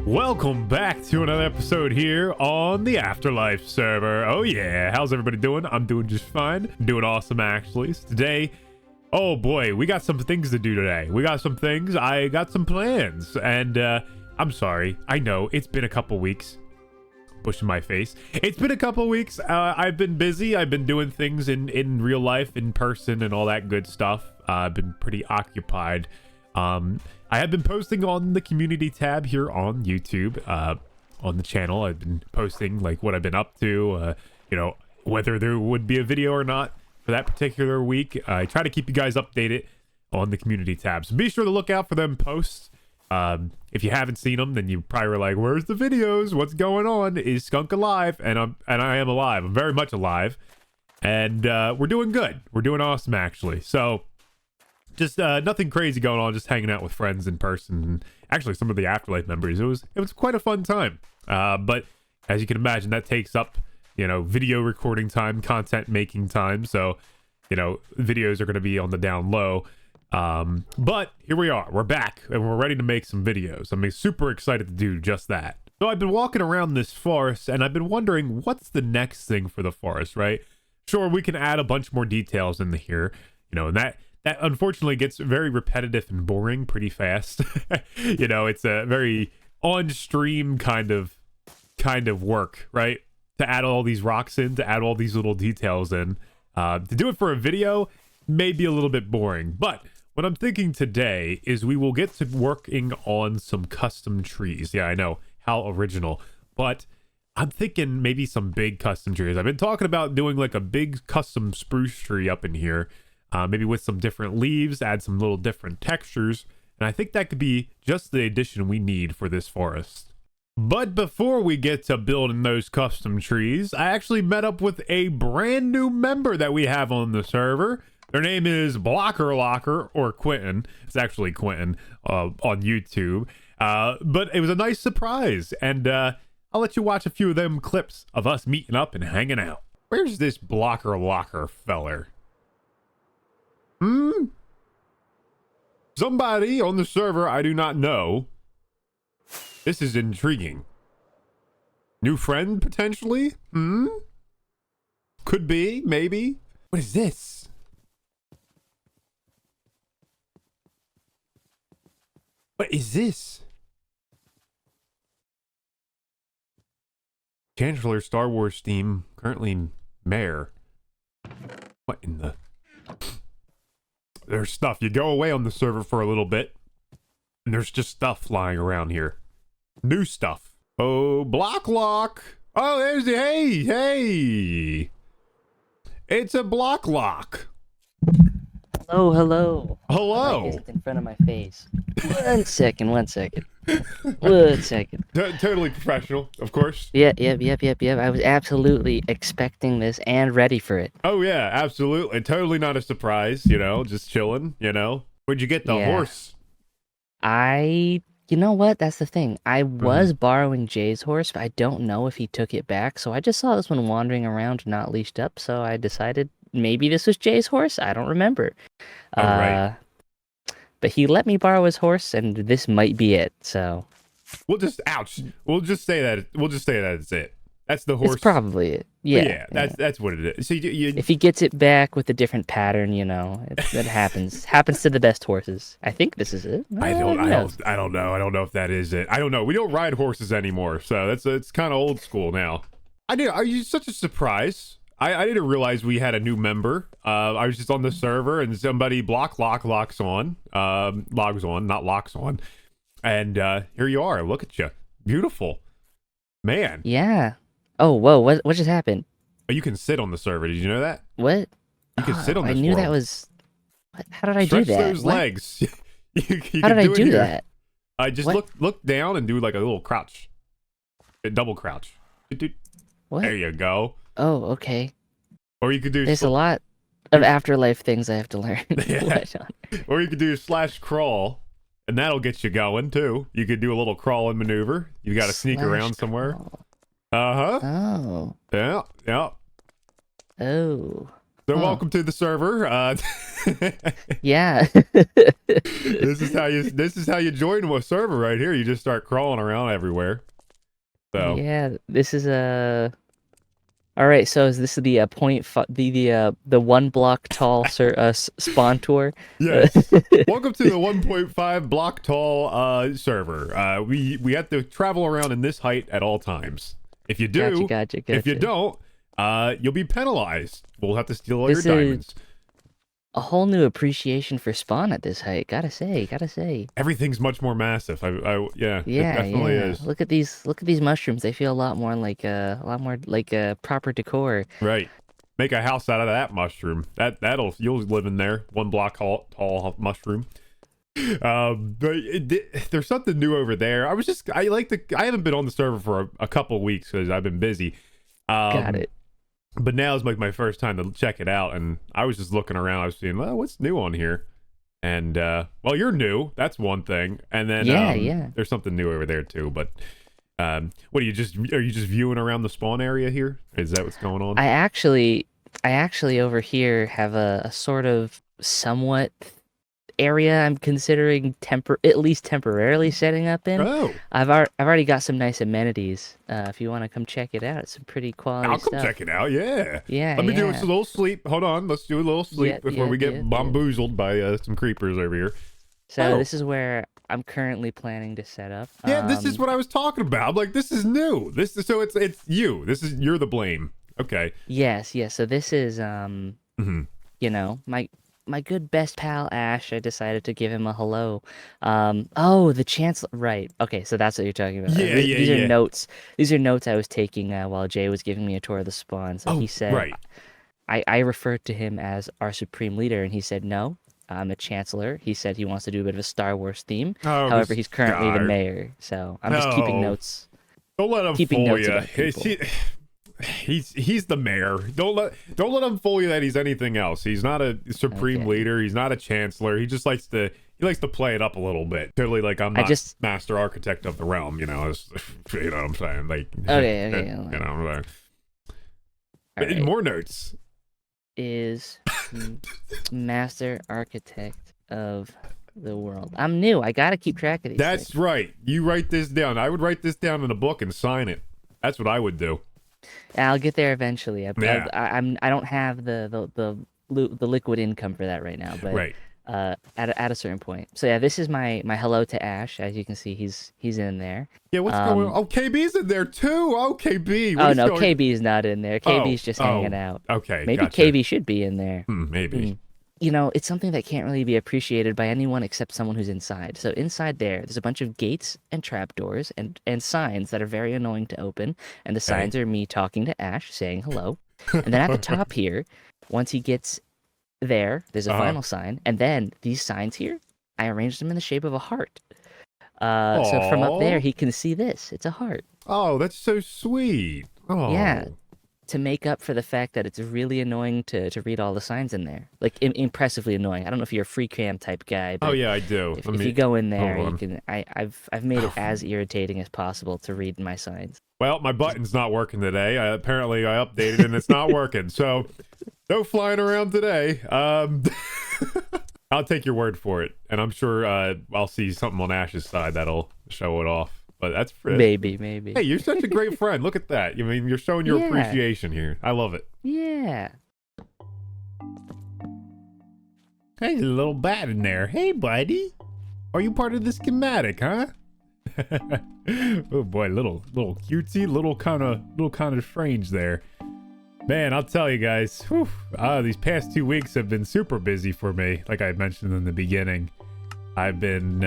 Welcome back to another episode here on the AfterLife server. Oh yeah, how's everybody doing? I'm doing just fine. Doing awesome actually. Today, oh boy, we got some things to do today. I got some plans, and I'm sorry. I know it's been a couple weeks. Pushing my face. It's been a couple weeks. I've been busy. I've been doing things in real life, in person, and all that good stuff. I've been pretty occupied. I have been posting on the community tab here on YouTube, on the channel. I've been posting like what I've been up to, whether there would be a video or not for that particular week. I try to keep you guys updated on the community tab, so be sure to look out for them posts. If you haven't seen them, then you probably were like, where's the videos? What's going on? Is Skunk alive? And I am alive. I'm very much alive. And we're doing good. We're doing awesome actually. So just nothing crazy going on, just hanging out with friends in person, and actually some of the Afterlife members. It was quite a fun time. But as you can imagine, that takes up, video recording time, content making time. So, videos are going to be on the down low. But here we are. We're back and we're ready to make some videos. I'm super excited to do just that. So I've been walking around this forest and I've been wondering what's the next thing for the forest, right? Sure, we can add a bunch more details in here, and that unfortunately gets very repetitive and boring pretty fast. It's a very on-stream kind of work, right? To add all these rocks in, to add all these little details in. To do it for a video may be a little bit boring, but what I'm thinking today is we will get to working on some custom trees. Yeah, I know, how original, but I'm thinking maybe some big custom trees. I've been talking about doing like a big custom spruce tree up in here. Maybe with some different leaves, add some little different textures, and I think that could be just the addition we need for this forest. But before we get to building those custom trees, I actually met up with a brand new member that we have on the server. Their name is Blocker Locker, or Quentin. It's actually Quentin on YouTube. But it was a nice surprise, and I'll let you watch a few of them clips of us meeting up and hanging out. Where's this Blocker Locker feller? Somebody on the server I do not know. This is intriguing. New friend, potentially? Could be, maybe. What is this? What is this? Chancellor Star Wars theme, currently mayor. What in the... There's stuff. You go away on the server for a little bit, and there's just stuff lying around here. New stuff. Oh, block lock. Oh, there's the... Hey! It's a block lock. Hello. Hello. Is it in front of my face? One second. Totally professional, of course. Yep. I was absolutely expecting this and ready for it. Oh, yeah, absolutely. Totally not a surprise, just chilling, Where'd you get the horse? You know what? That's the thing. I was borrowing Jay's horse, but I don't know if he took it back. So I just saw this one wandering around, not leashed up. So I decided maybe this was Jay's horse. I don't remember. Oh, right. But he let me borrow his horse, and this might be it. So we'll just say that it's it. That's the horse. It's probably it. Yeah. That's what it is. So if he gets it back with a different pattern, that happens. Happens to the best horses. I think this is it. I don't know. I don't know if that is it. I don't know. We don't ride horses anymore, so it's kind of old school now. Are you such a surprise? I didn't realize we had a new member. I was just on the server and somebody logs on, not locks on. And here you are. Look at you. Beautiful. Man. Yeah. Oh, whoa. What just happened? Oh, you can sit on the server. Did you know that? What? You can sit on this I knew world. that was... What? How did I Stretch do that? Those legs. How did I do that? I just look down and do like a little crouch. A double crouch. What? There you go. Oh, okay. Or you could do... There's a lot of Afterlife things I have to learn. Yeah. Or you could do / crawl, and that'll get you going, too. You could do a little crawl and maneuver. You got to sneak around somewhere. Crawl. Uh-huh. Oh. Yeah. Oh. So welcome to the server. Yeah. This is how you join a server right here. You just start crawling around everywhere. So Yeah, this is a. All right, so this is the the 1 block tall spawn tour. yes, welcome to the 1.5 block tall server. We have to travel around in this height at all times. If you do, Gotcha. if you don't, you'll be penalized. We'll have to steal all This your is- diamonds. A whole new appreciation for spawn at this height. Gotta say. Everything's much more massive. Yeah, it Yeah, definitely yeah. is. Look at these mushrooms. They feel a lot more like proper decor. Right. Make a house out of that mushroom. You'll live in there. 1 block tall mushroom. There's something new over there. I haven't been on the server for a couple weeks because I've been busy. Got it. But now is like my first time to check it out, and I was just looking around. I was seeing, well, what's new on here? And well, you're new. That's one thing. And then Yeah. there's something new over there too. But what are you just viewing around the spawn area here? Is that what's going on? I actually over here have a sort of somewhat area I'm considering at least temporarily setting up in. Oh, I've already got some nice amenities. If you want to come check it out, it's some pretty quality I'll stuff. come check it out. Yeah. Yeah. Let me do a yeah. little sleep. Hold on. Let's do a little sleep before we get bamboozled by some creepers over here. So Oh. this is where I'm currently planning to set up. Yeah, this is what I was talking about. I'm like, this is new. It's you. You're the blame. Okay. Yes. So this is Mhm. you know, my good best pal Ash. I decided to give him a hello. Oh, the Chancellor. Right. Okay, so that's what you're talking about. Yeah, These yeah. are notes. These are notes I was taking while Jay was giving me a tour of the spawn. So he said, right. I referred to him as our supreme leader, and he said, no, I'm a Chancellor. He said he wants to do a bit of a Star Wars theme. Oh, However, he's currently the God. mayor. So I'm just keeping No. notes. Don't let him Keeping fool notes you. about people. He's the mayor. Don't let him fool you that he's anything else. He's not a supreme Okay. leader. He's not a chancellor. He just likes to play it up a little bit. Totally like I'm not master architect of the realm. You know, you know what I'm saying? Like Okay. you know what I'm saying. All right. More notes. Is master architect of the world. I'm new. I gotta keep track of these. That's things. right. You write this down. I would write this down in a book and sign it. That's what I would do. I'll get there eventually. Yeah. I don't have the liquid income for that right now, but Right. At a certain point. So yeah, this is my hello to Ash. As you can see, he's in there. Yeah, what's going on? Oh, KB's in there too. Oh, KB. Oh no, KB's not in there. KB's just hanging out. Okay. Maybe gotcha. KB should be in there. Maybe. You know, it's something that can't really be appreciated by anyone except someone who's inside. So inside there's a bunch of gates and trapdoors and signs that are very annoying to open. And the signs are me talking to Ash, saying hello. And then at the top here, once he gets there's a final sign. And then these signs here, I arranged them in the shape of a heart. So from up there, he can see this. It's a heart. Oh, that's so sweet. Oh. Yeah. To make up for the fact that it's really annoying to read all the signs in there. Like, impressively annoying. I don't know if you're a free cam type guy, but Oh, yeah, I do. if you go in there, hold you can. I've made it as irritating as possible to read my signs. Well, my button's not working today. Apparently, I updated and it's not working. So, no flying around today. I'll take your word for it, and I'm sure I'll see something on Ash's side that'll show it off. But that's Maybe. Hey, you're such a great friend. Look at that. I mean, you're showing your Yeah. appreciation here. I love it. Yeah. Hey, there's a little bat in there. Hey, buddy. Are you part of the schematic, huh? Oh boy, little cutesy, little kind of strange there. Man, I'll tell you guys, these past 2 weeks have been super busy for me. Like I mentioned in the beginning, I've been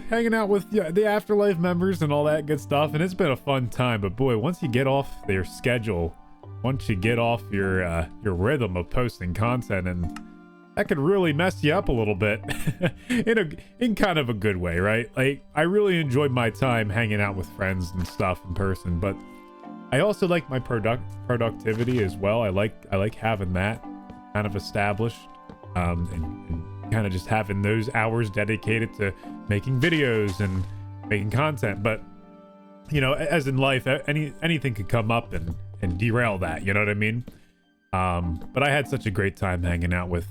hanging out with the Afterlife members and all that good stuff, and it's been a fun time. But boy, once you get off their schedule, once you get off your rhythm of posting content, and that could really mess you up a little bit in kind of a good way, right? Like, I really enjoyed my time hanging out with friends and stuff in person, but I also like my productivity as well. I like having that kind of established, and kind of just having those hours dedicated to making videos and making content. But you know, as in life, anything could come up and derail that. You know what I mean? But I had such a great time hanging out with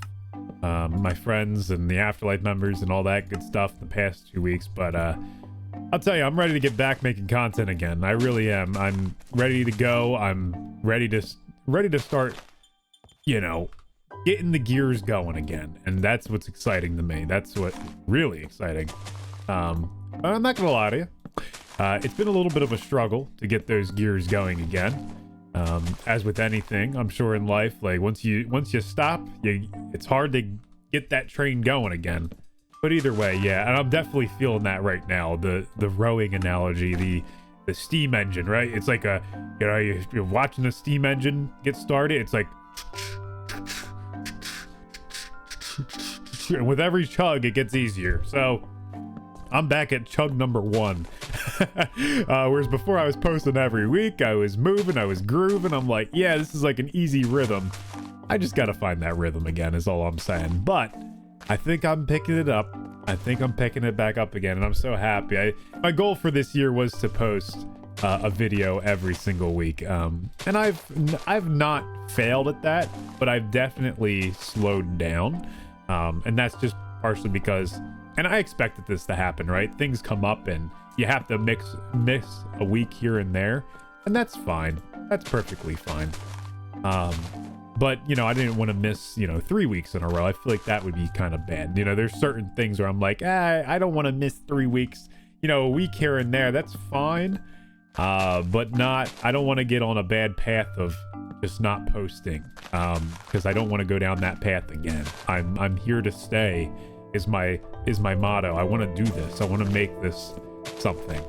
my friends and the Afterlife members and all that good stuff the past 2 weeks. But I'll tell you, I'm ready to get back making content again. I really am. I'm ready to go. I'm ready to start, getting the gears going again. And that's what's exciting to me. That's what really exciting. I'm not gonna lie to you. It's been a little bit of a struggle to get those gears going again. As with anything, I'm sure in life, like once you stop, it's hard to get that train going again. But either way, yeah, and I'm definitely feeling that right now. The rowing analogy, the steam engine, right? It's like you're watching the steam engine get started. It's like, and with every chug, it gets easier. So I'm back at chug number 1. Whereas before I was posting every week, I was moving, I was grooving. I'm like, yeah, this is like an easy rhythm. I just got to find that rhythm again is all I'm saying. But I think I'm picking it up. I think I'm picking it back up again. And I'm so happy. My goal for this year was to post a video every single week. And I've not failed at that, but I've definitely slowed down. And that's just partially because, and I expected this to happen, right? Things come up and you have to mix a week here and there, and that's fine. That's perfectly fine. But I didn't want to miss 3 weeks in a row. I feel like that would be kind of bad. There's certain things where I'm like, I don't want to miss 3 weeks, a week here and there. That's fine. But I don't want to get on a bad path of just not posting, because I don't want to go down that path again. I'm here to stay is my motto. I want to do this. I want to make this something.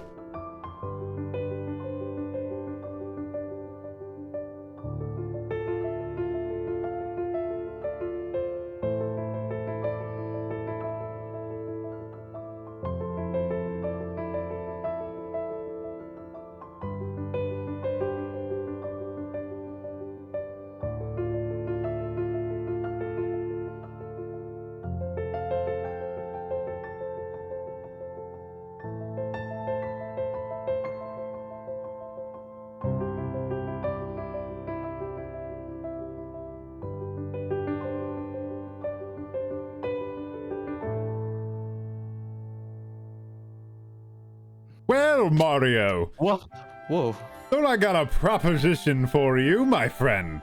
Well, Mario. Whoa. So I got a proposition for you, my friend.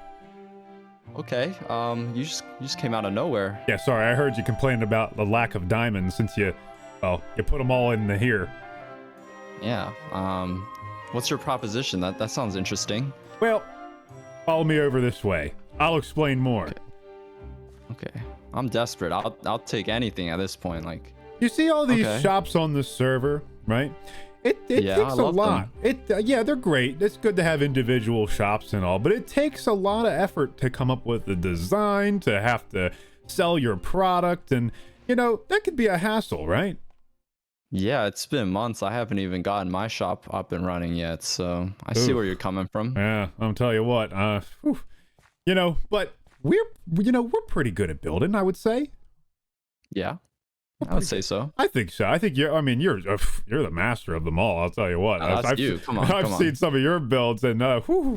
Okay. You just came out of nowhere. Yeah, sorry, I heard you complaining about the lack of diamonds since you put them all in here. Yeah. What's your proposition? That sounds interesting. Well, follow me over this way. I'll explain more. Okay. I'm desperate. I'll take anything at this point. Like, you see all these shops on the server, right? It Yeah, takes I a love lot. them. Yeah, they're great. It's good to have individual shops and all, but it takes a lot of effort to come up with the design, to have to sell your product, and that could be a hassle, right? Yeah, it's been months. I haven't even gotten my shop up and running yet, so I see where you're coming from. Yeah, I'll tell you what. But we're pretty good at building, I would say. Yeah, I would say so. I think so. I think you're the master of them all. I'll tell you what. That's you. Come on. I've seen some of your builds, and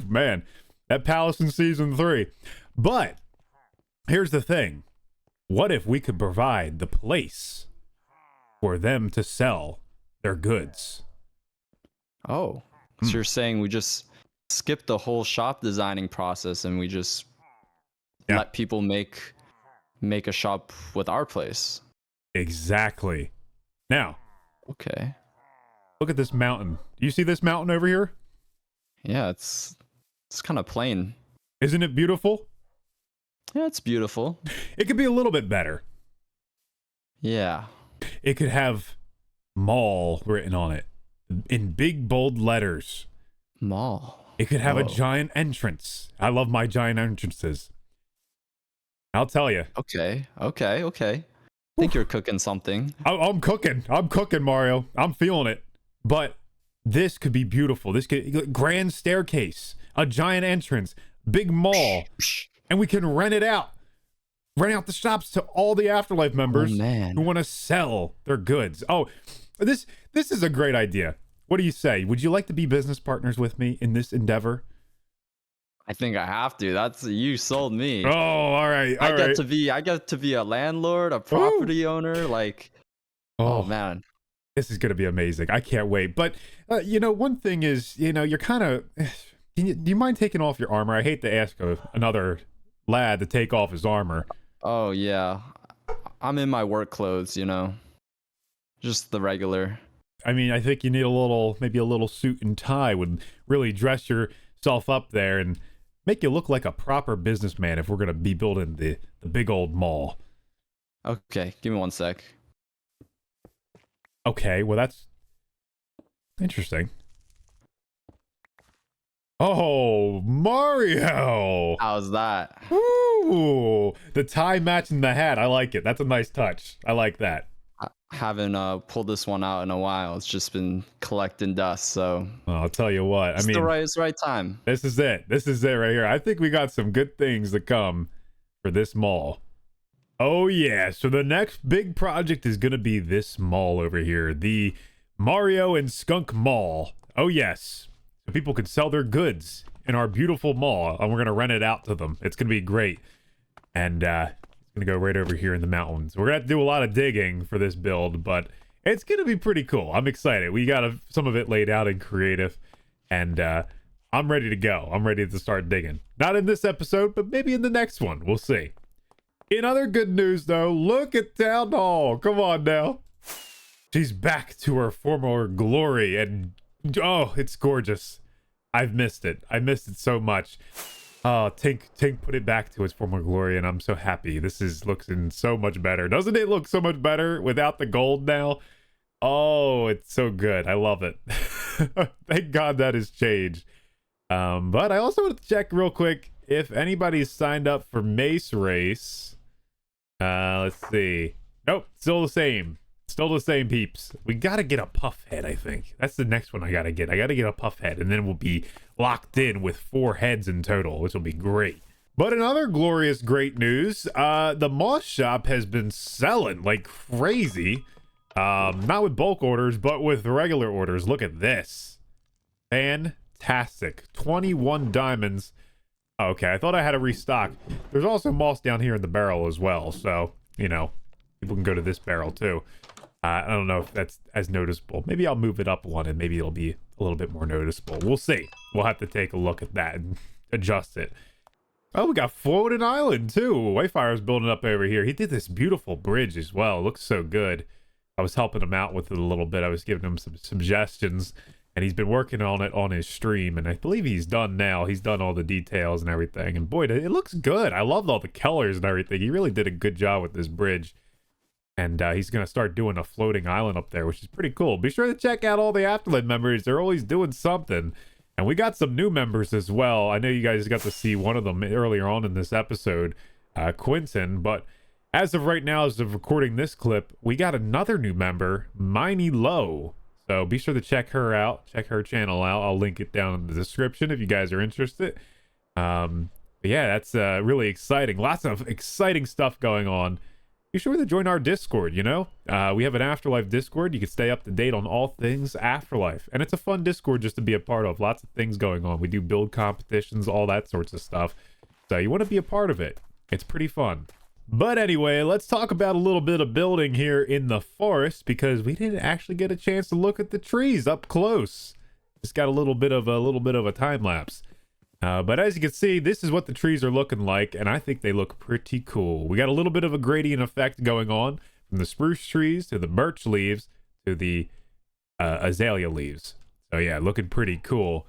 man, that palace in season 3. But here's the thing: what if we could provide the place for them to sell their goods? Oh, so you're saying we just skip the whole shop designing process and we just let people make a shop with our place? Exactly. Now, Okay. look at this mountain. Do you see this mountain over here? Yeah, it's kind of plain. Isn't it beautiful? Yeah, it's beautiful. It could be a little bit better. Yeah. It could have mall written on it in big bold letters. Mall. It could have a Whoa. giant entrance. I love my giant entrances. I'll tell you. Okay. I think you're cooking something. I'm cooking, Mario. I'm feeling it. But this could be beautiful. This could grand staircase, a giant entrance, big mall, and we can rent it out. Rent out the shops to all the Afterlife members who want to sell their goods. Oh, this is a great idea. What do you say? Would you like to be business partners with me in this endeavor? I think I have to. That's you sold me. Oh, all right, I all get right. to be a landlord, a Ooh. property owner. Like, oh man. This is going to be amazing. I can't wait. But, you know, one thing is, you know, you're kind of... do you mind taking off your armor? I hate to ask another lad to take off his armor. Oh yeah. I'm in my work clothes, you know. Just the regular. I mean, I think you need a little, maybe a little suit and tie would really dress yourself up there and make you look like a proper businessman if we're going to be building the big old mall. Okay, give me 1 sec. Okay, well, that's interesting. Oh, Mario! How's that? Ooh, the tie matching the hat. I like it. That's a nice touch. I like that. I haven't pulled this one out in a while. It's just been collecting dust, so Well, I'll tell you what. it's the right time. This is it. This is it right here. I think we got some good things to come for this mall. Oh yeah, so the next big project is gonna be this mall over here, the Mario and Skunk Mall. Oh yes, so people can sell their goods in our beautiful mall, and we're gonna rent it out to them. It's gonna be great, and it's gonna go right over here in the mountains. We're gonna have to do a lot of digging for this build, but it's gonna be pretty cool. I'm excited. We got some of it laid out in creative, and I'm ready to go. I'm ready to start digging. Not in this episode, but maybe in the next one. We'll see. In other good news, though, look at Town Hall. Come on now. She's back to her former glory, and oh, it's gorgeous. I've missed it. I missed it so much. Oh, Tink put it back to its former glory, and I'm so happy. Looks so much better. Doesn't it look so much better without the gold now? Oh, it's so good. I love it. Thank God that has changed. But I also want to check real quick if anybody's signed up for Mace Race. Let's see. Nope, still the same. Still the same peeps. We gotta get a puff head, I think. That's the next one I gotta get. I gotta get a puff head, and then we'll be locked in with 4 heads in total, which will be great. But in other glorious great news, the Moss Shop has been selling like crazy. Not with bulk orders, but with regular orders. Look at this. Fantastic. 21 diamonds. Okay, I thought I had to restock. There's also moss down here in the barrel as well, so, you know, people can go to this barrel too. I don't know if that's as noticeable. Maybe I'll move it up one and maybe it'll be a little bit more noticeable. We'll see. We'll have to take a look at that and adjust it. Oh, we got Floating Island too. Wayfire's building up over here. He did this beautiful bridge as well. It looks so good. I was helping him out with it a little bit. I was giving him some suggestions. And he's been working on it on his stream, and I believe he's done now. He's done all the details and everything, and boy, it looks good. I loved all the colors and everything. He really did a good job with this bridge, and he's going to start doing a floating island up there, which is pretty cool. Be sure to check out all the AfterLife members. They're always doing something, and we got some new members as well. I know you guys got to see one of them earlier on in this episode, Quinton, but as of right now, as of recording this clip, we got another new member, Miney Low. So be sure to check her out, check her channel out. I'll link it down in the description if you guys are interested. But yeah, that's really exciting. Lots of exciting stuff going on. Be sure to join our Discord, you know? We have an AfterLife Discord. You can stay up to date on all things AfterLife. And it's a fun Discord just to be a part of. Lots of things going on. We do build competitions, all that sorts of stuff. So you want to be a part of it. It's pretty fun. But anyway, let's talk about a little bit of building here in the forest, because we didn't actually get a chance to look at the trees up close. Just got a little bit of a time lapse. But as you can see, this is what the trees are looking like, and I think they look pretty cool. We got a little bit of a gradient effect going on from the spruce trees to the birch leaves to the azalea leaves. So yeah, looking pretty cool.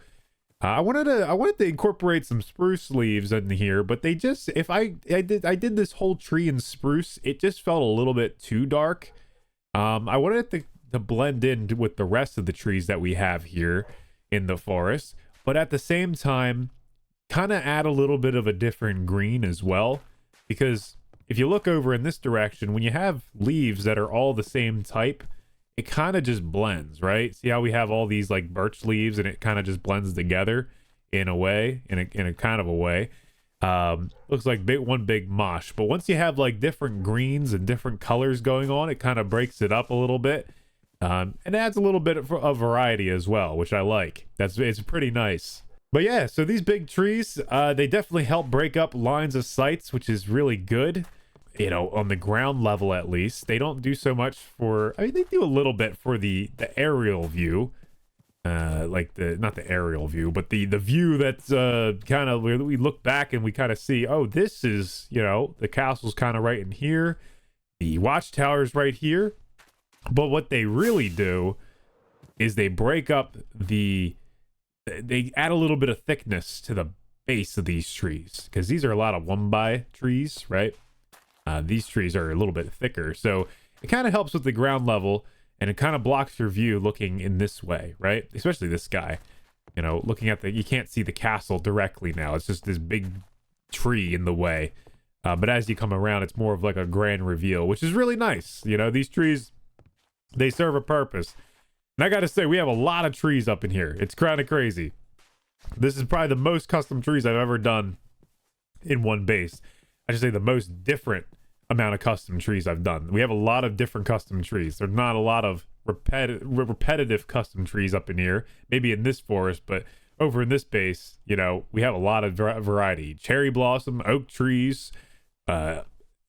I wanted to incorporate some spruce leaves in here, but they just, I did this whole tree in spruce, it just felt a little bit too dark. I wanted it to blend in with the rest of the trees that we have here in the forest, but at the same time, kind of add a little bit of a different green as well, because if you look over in this direction, when you have leaves that are all the same type, it kind of just blends, right? See how we have all these like birch leaves and it kind of just blends together in a way, in a kind of a way. Looks like one big mosh. But once you have like different greens and different colors going on, it kind of breaks it up a little bit. And adds a little bit of variety as well, which I like. It's pretty nice. But yeah, so these big trees, they definitely help break up lines of sights, which is really good. You know, on the ground level at least. They don't do so much for, I mean, they do a little bit for the aerial view. Like not the aerial view, but the view that's kind of where we look back and we kind of see, oh, this is, you know, the castle's kind of right in here. The watchtower's right here. But what they really do is they break up they add a little bit of thickness to the base of these trees, because these are a lot of 1x trees, right? These trees are a little bit thicker, so it kind of helps with the ground level, and it kind of blocks your view looking in this way, right? Especially this guy, you know, looking at you can't see the castle directly now. It's just this big tree in the way. But as you come around, it's more of like a grand reveal, which is really nice. You know, these trees, they serve a purpose. And I gotta say, we have a lot of trees up in here. It's kind of crazy. This is probably the most custom trees I've ever done in one base. I should say the most different amount of custom trees I've done. We have a lot of different custom trees. There's not a lot of repetitive custom trees up in here. Maybe in this forest, but over in this base, you know, we have a lot of variety. Cherry blossom, oak trees,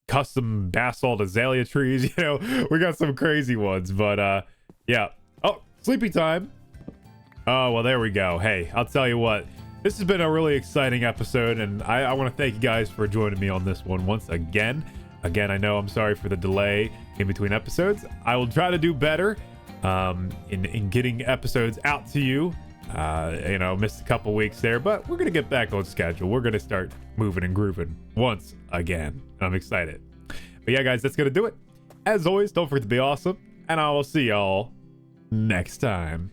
custom basalt azalea trees. You know, we got some crazy ones, but yeah. Oh, sleepy time. Oh, well, there we go. Hey, I'll tell you what. This has been a really exciting episode, and I want to thank you guys for joining me on this one once again. Again, I know I'm sorry for the delay in between episodes. I will try to do better in getting episodes out to you. You know, missed a couple weeks there, but we're going to get back on schedule. We're going to start moving and grooving once again. I'm excited. But yeah, guys, that's going to do it. As always, don't forget to be awesome, and I will see y'all next time.